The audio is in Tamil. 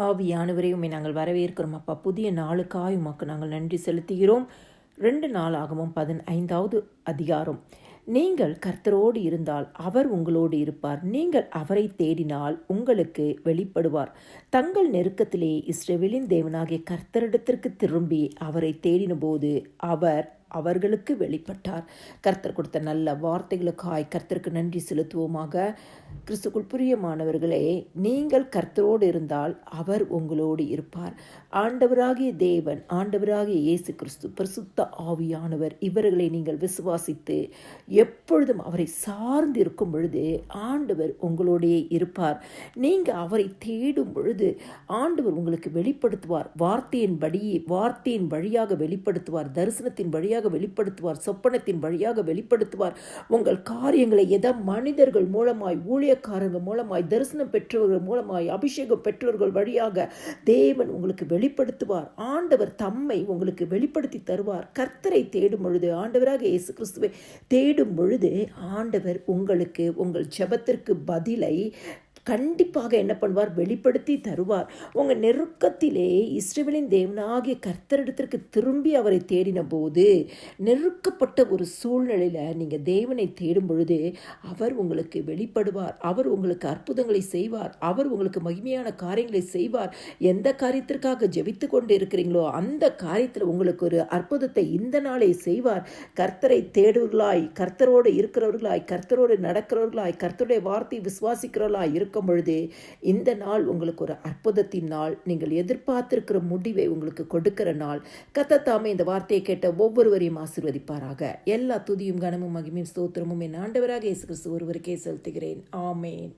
ஆவியானவரே, உம்மை நாங்கள் வரவேற்கிறோம் அப்பா. புதிய நாளுக்காய் உமக்கு நாங்கள் நன்றி செலுத்துகிறோம். 2 நாளாகமம் 15வது அதிகாரம். நீங்கள் கர்த்தரோடு இருந்தால் அவர் உங்களோடு இருப்பார். நீங்கள் அவரை தேடினால் உங்களுக்கு வெளிப்படுவார். தங்கள் நெருக்கத்திலே இஸ்ரவேலின் தேவனாகிய கர்த்தரிடத்திற்கு திரும்பி அவரை தேடினபோது அவர் அவர்களுக்கு வெளிப்பட்டார். கர்த்தர் கொடுத்த நல்ல வார்த்தைகளுக்காய் கர்த்தருக்கு நன்றி செலுத்துவோமாக. கிறிஸ்துக்குள் பிரியமானவர்களே, நீங்கள் கர்த்தரோடு இருந்தால் அவர் உங்களோடு இருப்பார். ஆண்டவராகிய தேவன், ஆண்டவராகிய இயேசு கிறிஸ்து, பரிசுத்த ஆவியானவர், இவர்களை நீங்கள் விசுவாசித்து எப்பொழுதும் அவரை சார்ந்து இருக்கும் பொழுது ஆண்டவர் உங்களோடையே இருப்பார். நீங்கள் அவரை தேடும் பொழுது ஆண்டவர் உங்களுக்கு வெளிப்படுத்துவார். வார்த்தையின் வழியாக வெளிப்படுத்துவார். தரிசனத்தின் வழியாக வெளிப்படுத்துவார். சொப்பனத்தின் வழியாக வெளிப்படுத்துவார். உங்கள் காரியங்களை மனிதர்கள் மூலமாய், ஊழியக்காரங்க மூலமாய், தரிசனம் பெற்றவர்கள் மூலமாய், அபிஷேகம் பெற்றவர்கள் வழியாக தேவன் உங்களுக்கு வெளிப்படுத்துவார். ஆண்டவர் தம்மை உங்களுக்கு வெளிப்படுத்தி தருவார். கர்த்தரை தேடும் பொழுது, ஆண்டவராக இயேசு கிறிஸ்துவை தேடும் பொழுது ஆண்டவர் உங்களுக்கு உங்கள் ஜெபத்திற்கு பதிலை கண்டிப்பாக என்ன பண்ணுவார்? வெளிப்படுத்தி தருவார். உங்கள் நெருக்கத்திலே இஸ்ரவேலின் தேவனாகிய கர்த்தரிடத்திற்கு திரும்பி அவரை தேடின போது, நெருக்கப்பட்ட ஒரு சூழ்நிலையில் நீங்கள் தேவனை தேடும் பொழுது அவர் உங்களுக்கு வெளிப்படுவார். அவர் உங்களுக்கு அற்புதங்களை செய்வார். அவர் உங்களுக்கு மகிமையான காரியங்களை செய்வார். எந்த காரியத்திற்காக ஜெபித்து கொண்டு இருக்கிறீங்களோ அந்த காரியத்தில் உங்களுக்கு ஒரு அற்புதத்தை இந்த நாளே செய்வார். கர்த்தரை தேடுவர்களாய், கர்த்தரோடு இருக்கிறவர்களாய், கர்த்தரோடு நடக்கிறவர்களாய், கர்த்தருடைய வார்த்தை விசுவாசிக்கிறவர்களாய் இருக்கும் பொழுது இந்த நாள் உங்களுக்கு ஒரு அற்புதத்தின் நாள். நீங்கள் எதிர்பார்த்திருக்கிற முடிவை உங்களுக்கு கொடுக்கிற நாள். கர்த்தர் தாமே இந்த வார்த்தையை கேட்ட ஒவ்வொருவரையும் ஆசீர்வதிப்பாராக. எல்லா துதியும் கனமும் மகிமையும் ஸ்தோத்திரமும் என் ஆண்டவராக இயேசு கிறிஸ்து ஒருவருக்கே செலுத்துகிறேன். ஆமென்.